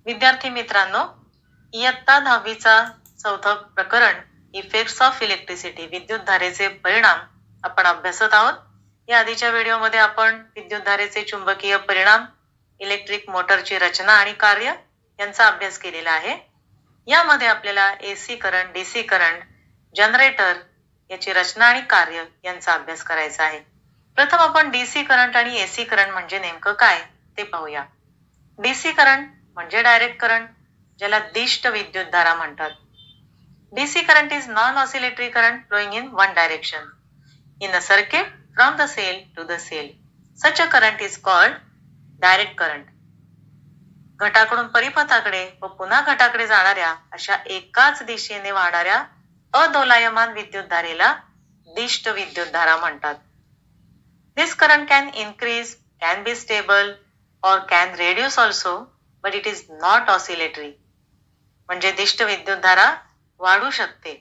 विद्यार्थी मित्रांनो, इयत्ता 10वीचा चौथं प्रकरण इफेक्ट्स ऑफ इलेक्ट्रिसिटी विद्युतधारेचे परिणाम आपण अभ्यासत आहोत. या आधीच्या व्हिडिओमध्ये आपण विद्युतधारेचे चुंबकीय परिणाम, इलेक्ट्रिक मोटरची रचना आणि कार्य यांचा अभ्यास केलेला आहे. यामध्ये आपल्याला AC current, DC current, generator याची रचना आणि कार्य यांचा अभ्यास करायचा आहे. प्रथम आपण डीसी करंट आणि एसी करंट म्हणजे नेमकं काय ते पाहूया. डीसी करंट म्हणजे डायरेक्ट करंट, ज्याला दिष्ट विद्युतधारा म्हणतात. DC current is non oscillatory current flowing in one direction in a circuit from the cell to the cell. Such a current is called direct current. घटाकडून परिपथाकडे व पुन्हा घटाकडे जाणाऱ्या अशा एकाच दिशेने वाहणाऱ्या अदोलायमान विद्युतधारेला दिष्ट विद्युतधारा म्हणतात. This current can increase, can be stable or can reduce also, but it is not oscillatory. म्हणजे दिष्ट विद्युतधारा वाढू शकते,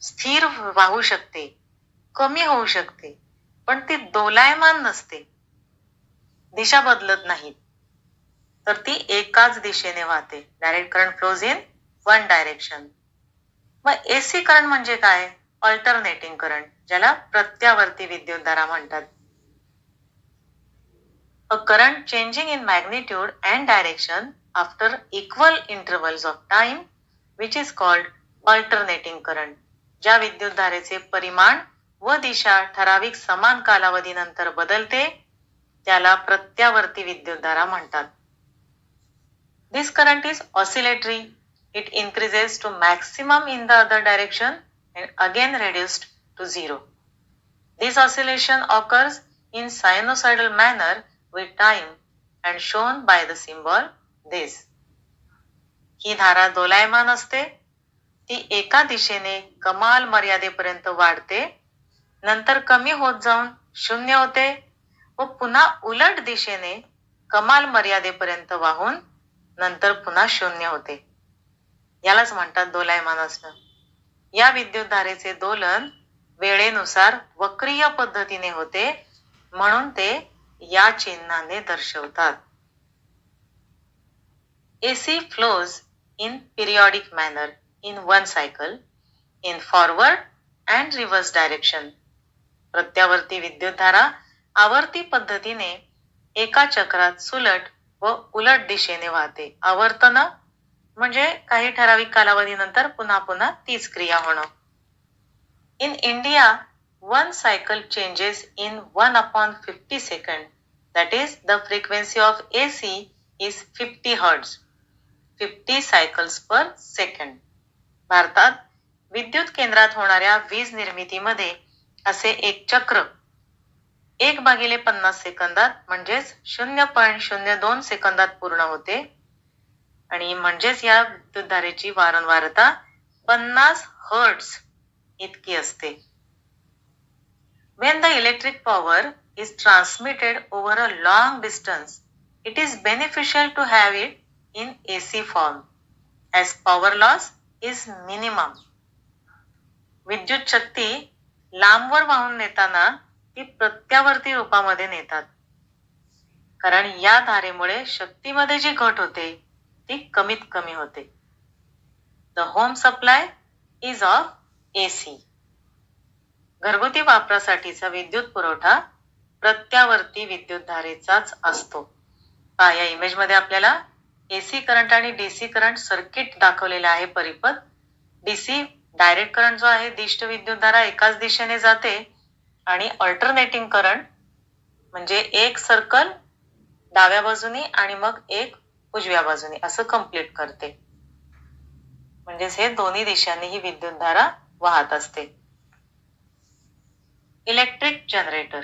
स्थिर वाहू शकते, कमी होऊ शकते, पण ती दोलायमान नसते, दिशा बदलत नाही, तर ती एकाच दिशेने वाहते. Direct current flows in one direction. मग एसी करंट म्हणजे काय? अल्टरनेटिंग करंट, ज्याला प्रत्यावर्ती विद्युतधारा म्हणतात. A current changing in magnitude and direction after equal intervals of time which is called alternating current. ज्या विद्युतधारेचे परिमाण व दिशा ठराविक समान कालावधीनंतर बदलते त्याला प्रत्यावर्ती विद्युतधारा म्हणतात. This current is oscillatory. It increases to maximum in the other direction and again reduced to zero. This oscillation occurs in sinusoidal manner with time and shown by the symbol this. ही धारा दोलायमान असते, ती एका दिशेने कमाल मर्यादेपर्यंत वाढते, नंतर कमी होत जाऊन शून्य होते व पुन्हा उलट दिशेने कमाल मर्यादेपर्यंत वाहून नंतर पुन्हा शून्य होते. यालाच म्हणतात दोलायमान असणं. या विद्युतधारेचे दोलन वेळेनुसार वक्रीय पद्धतीने होते, म्हणून ते या चिन्हाने दर्शवतात. AC flows in periodic manner in one cycle in forward and reverse direction. प्रत्यावर्ती विद्युतधारा आवर्ती पद्धतीने एका चक्रात सुलट व उलट दिशेने वाहते. आवर्तन म्हणजे काही ठराविक कालावधीनंतर पुन्हा पुन्हा तीच क्रिया होणं. In India one cycle changes in 1/50 second. That is the frequency of AC is 50 hertz, 50 cycles per second. भारतात विद्युत केंद्रात होणाऱ्या वीज निर्मितीमध्ये असे एक चक्र 1/50 सेकंदात म्हणजेच 0.02 सेकंदात पूर्ण होते आणि म्हणजेच या विद्युतधारेची वारंवारता 50 हर्ट्ज इतकी असते. When the electric power is transmitted over a long distance, it is beneficial to have it in AC form as power loss is minimum. विद्युत शक्ती लांबवर वाहून नेताना ती प्रत्यावर्ती रूपामध्ये नेतात, कारण या धारेमुळे शक्तीमध्ये जी घट होते ती कमीत कमी होते. The home supply is of AC. घरगुती वापरासाठीचा विद्युत पुरवठा प्रत्यावर्ती विद्युतधारेचाच असतो. या इमेजमध्ये आपल्याला AC करंट आणि DC करंट सर्किट दाखवलेलं आहे. परिपथ DC डायरेक्ट करंट जो आहे, दिष्ट विद्युतधारा एकाच दिशेने जाते आणि अल्टरनेटिंग करंट म्हणजे एक सर्कल डाव्या बाजूने आणि मग एक उजव्या बाजूने असं कंप्लीट करते. म्हणजेच हे दोन्ही दिशांनी ही विद्युतधारा वाहत असते. इलेक्ट्रिक जनरेटर,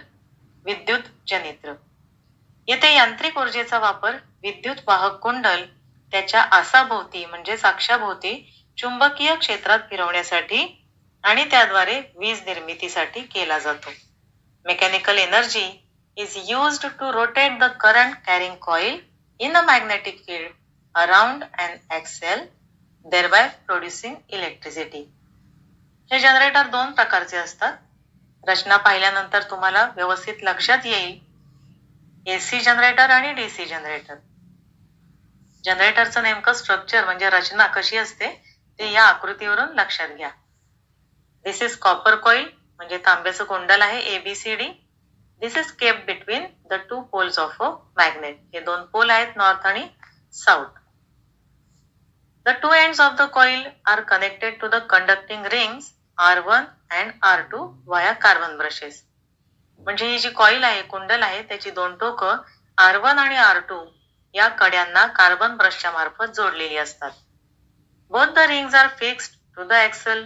विद्युत जनित्र. येथे यांत्रिक ऊर्जेचा वापर विद्युत वाहक कुंडल त्याच्या आसाभोवती म्हणजेच अक्षाभोवती चुंबकीय क्षेत्रात फिरवण्यासाठी आणि त्याद्वारे वीज निर्मितीसाठी केला जातो. Mechanical energy is used to rotate the current carrying coil in a magnetic field around an axle, thereby producing electricity. हे जनरेटर दोन प्रकारचे असतात. रचना पाहिल्यानंतर तुम्हाला व्यवस्थित लक्षात येईल. AC जनरेटर आणि DC जनरेटर. जनरेटरचं नेमकं स्ट्रक्चर म्हणजे रचना कशी असते ते या आकृतीवरून लक्षात घ्या. दिस इज कॉपर कॉईल म्हणजे तांब्याचं कुंडल आहे ABCD. This is kept between the two poles of a magnet. हे दोन पोल आहेत नॉर्थ आणि south. The two ends of the coil are connected to the conducting rings R1 and R2 via carbon brushes. म्हणजे ही जी coil आहे कुंडल आहे त्याची दोन टोकं R1 आणि R2 या कड्यांना कार्बन ब्रशच्या मार्फत जोडलेली असतात. Both the rings are fixed to the axle.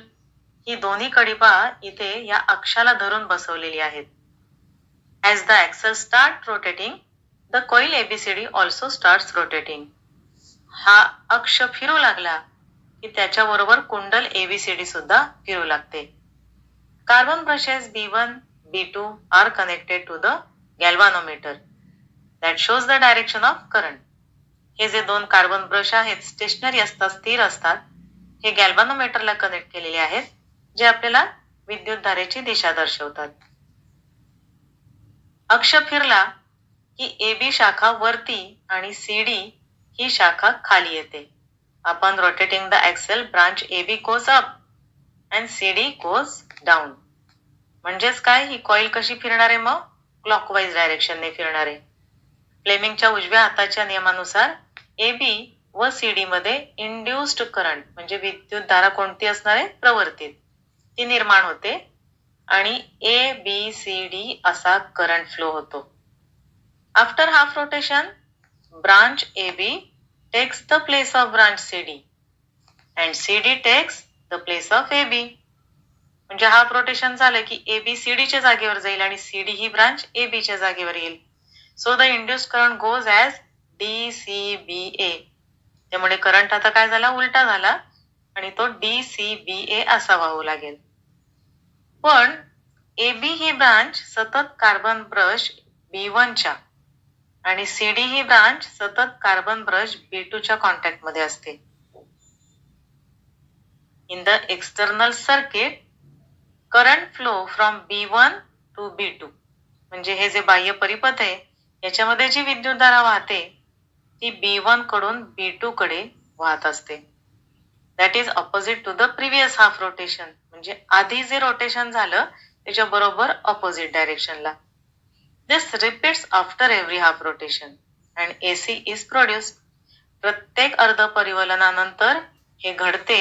ही दोन्ही कडी पहा इथे या अक्षाला धरून बसवलेली आहेत. As the axle starts rotating, the coil ABCD also starts rotating. हा अक्ष फिरू लागला की त्याच्याबरोबर कुंडल ABCD सुद्धा फिरू लागते. Carbon brushes B1, B2 are connected to the galvanometer that shows the direction of current. हे जे दोन कार्बन ब्रश आहेत स्टेशनरी असतात, स्थिर असतात, हे गॅल्व्हॅनोमीटरला कनेक्ट केलेले आहेत जे आपल्याला विद्युतधारेची दिशा दर्शवतात. अक्ष फिरला की AB शाखा वरती आणि CD ही शाखा खाली येते. Upon rotating the axle, branch AB goes up and CD goes down. म्हणजेच काय, ही कॉईल कशी फिरणार आहे मग? क्लॉकवाईज डायरेक्शनने फिरणार आहे. फ्लेमिंगच्या उजव्या हाताच्या नियमानुसार AB व CD मध्ये इंड्युस्ड करंट म्हणजे विद्युतधारा कोणती असणार आहे? प्रवर्तित. ती निर्माण होते आणि ABCD असा करंट फ्लो होतो. After half rotation, branch AB takes the place of branch CD and CD takes the place of AB. म्हणजे हाफ रोटेशन झालं की AB CD च्या जागेवर जाईल आणि CD ही ब्रांच AB च्या जागेवर येईल. So the induced current goes as DCBA. त्यामुळे करंट आता काय झाला? उलटा झाला आणि तो DCBA असा वाहू लागेल. पण AB ही ब्रांच सतत कार्बन ब्रश B1 च्या आणि CD ही ब्रांच सतत कार्बन ब्रश B2 च्या कॉन्टॅक्ट मध्ये असते. In the external circuit, current flow from B1 to B2 म्हणजे हे जे बाह्य परिपथ आहे याच्यामध्ये जी विद्युतधारा वाहते ती B1 कडून B2 कडे वाहत असते. That is opposite to the previous half rotation. म्हणजे आधी जे रोटेशन झालं त्याच्या बरोबर ऑपोजिट डायरेक्शनला. This repeats after every half rotation and AC is produced. प्रत्येक अर्ध परिवलनानंतर हे घडते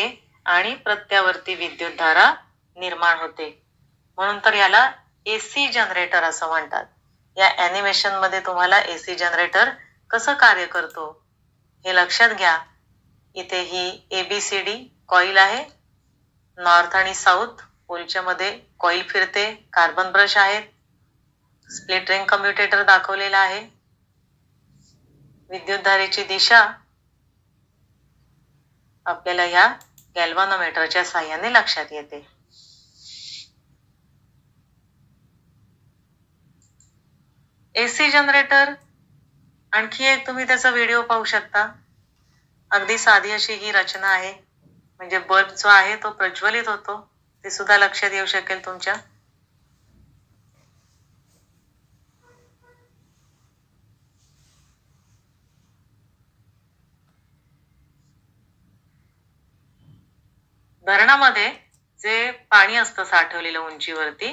आणि प्रत्यावर्ती विद्युतधारा निर्माण होते. म्हणून तर याला AC जनरेटर असं म्हणतात. या ॲनिमेशन मध्ये तुम्हाला AC जनरेटर कसं कार्य करतो हे लक्षात घ्या. इथे ही ABCD कॉईल आहे. नॉर्थ आणि साऊथ पोलच्या मध्ये कॉईल फिरते. कार्बन ब्रश आहेत. स्प्लिट रिंग कम्युटेटर दाखवलेला आहे. विद्युतधारेची दिशा आपल्याला या गॅल्व्हॅनोमीटरच्या साहाय्याने लक्षात येते. AC जनरेटर आणखी एक तुम्ही त्याचा व्हिडिओ पाहू शकता. अगदी साधी अशी ही रचना आहे. म्हणजे बल्ब जो आहे तो प्रज्वलित होतो ते सुद्धा लक्षात येऊ शकेल तुमच्या. धरणामध्ये जे पाणी असतं साठवलेलं उंचीवरती,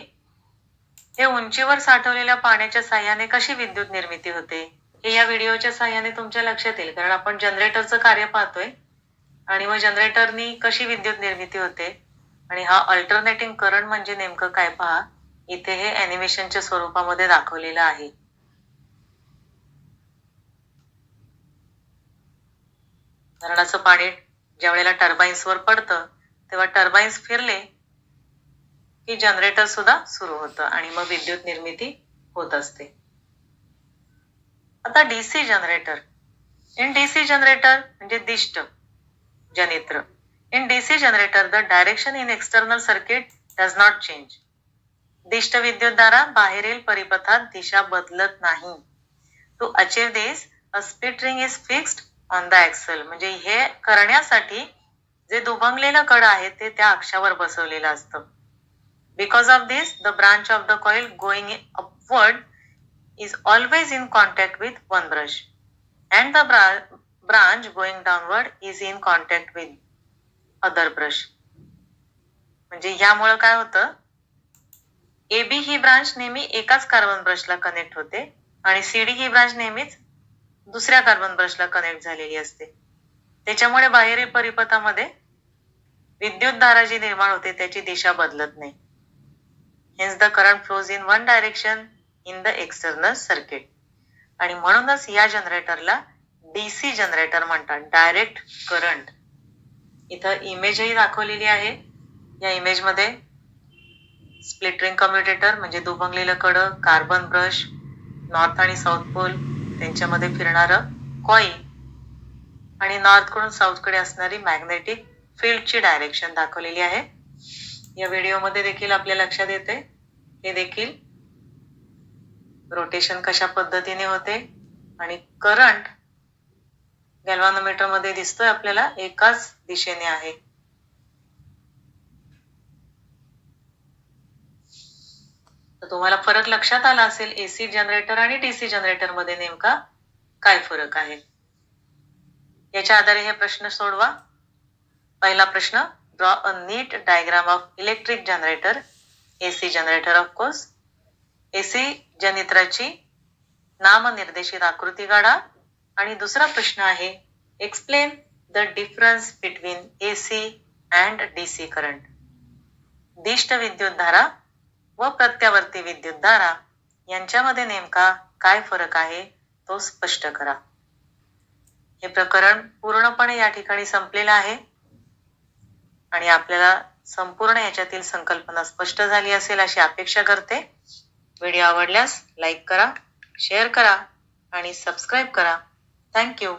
हे उंचीवर साठवलेल्या पाण्याच्या साह्याने कशी विद्युत निर्मिती होते हे या व्हिडिओच्या साह्याने तुमच्या लक्षात येईल. कारण आपण जनरेटरचं कार्य पाहतोय आणि मग जनरेटरनी कशी विद्युत निर्मिती होते आणि हा अल्टरनेटिंग करंट म्हणजे नेमकं काय पहा. इथे हे ॲनिमेशनच्या स्वरूपामध्ये दाखवलेलं आहे. धरणाचं पाणी ज्या वेळेला टर्बाईन्सवर पडतं तेव्हा टर्बाईन्स फिरले की जनरेटर सुद्धा सुरू होतं आणि मग विद्युत निर्मिती होत असते. आता DC generator. In DC generator म्हणजे दिष्ट जनित्र. In DC generator the direction in external circuit does not change. दिष्ट विद्युतधारा बाहेरील परिपथात दिशा बदलत नाही. To achieve this a split ring is fixed on the axle. म्हणजे हे करण्यासाठी जे दुभंगलेलं कड आहे ते त्या अक्षावर बसवलेलं असतं. Because of this the branch of the coil going upward is always in contact with one brush and the branch going downward is in contact with other brush. म्हणजे ह्यामुळं काय होतं, AB ही ब्रांच नेहमी एकाच कार्बन ब्रशला कनेक्ट होते आणि CD ही ब्रांच नेहमीच दुसऱ्या कार्बन ब्रशला कनेक्ट झालेली असते. त्याच्यामुळे बाहेरील परिपथामध्ये विद्युतधारा जी निर्माण होते त्याची दिशा बदलत नाही. Hence the current flows in one direction in the external circuit. आणि म्हणूनच या जनरेटरला DC जनरेटर म्हणतात, डायरेक्ट करंट. इथं इमेजही दाखवलेली आहे. या इमेजमध्ये स्प्लिट रिंग कम्युटेटर म्हणजे दुभंगलेलं कडं, कार्बन ब्रश, नॉर्थ आणि साऊथ पोल, त्यांच्यामध्ये फिरणारं कॉईल आणि नॉर्थ कडून साऊथ कडे असणारी मॅग्नेटिक फील्डची डायरेक्शन दाखवलेली आहे. या व्हिडिओमध्ये देखील आपल्या लक्षात येते हे देखील रोटेशन कशा पद्धतीने होते आणि करंट गॅल्व्हॅनोमीटर मध्ये दिसतोय आपल्याला एकाच दिशेने आहे. तर तुम्हाला फरक लक्षात आला असेल AC जनरेटर आणि DC जनरेटर मध्ये नेमका काय फरक आहे. याच्या आधारे हे प्रश्न सोडवा. पहिला प्रश्न, draw a neat diagram of electric generator, AC generator of course. AC जनयंत्राची नामनिर्देशित आकृती काढा. आणि दुसरा प्रश्न आहे, explain the difference between AC and DC current. दिष्ट विद्युतधारा व प्रत्यावर्ती विद्युतधारा यांच्यामध्ये नेमका काय फरक आहे तो स्पष्ट करा. हे प्रकरण पूर्णपणे या ठिकाणी संपलेलं आहे आणि आपल्याला संपूर्ण याच्यातील संकल्पना स्पष्ट झाली असेल अशी अपेक्षा करते. व्हिडिओ आवडल्यास लाईक करा, शेअर करा आणि सबस्क्राईब करा. थँक्यू.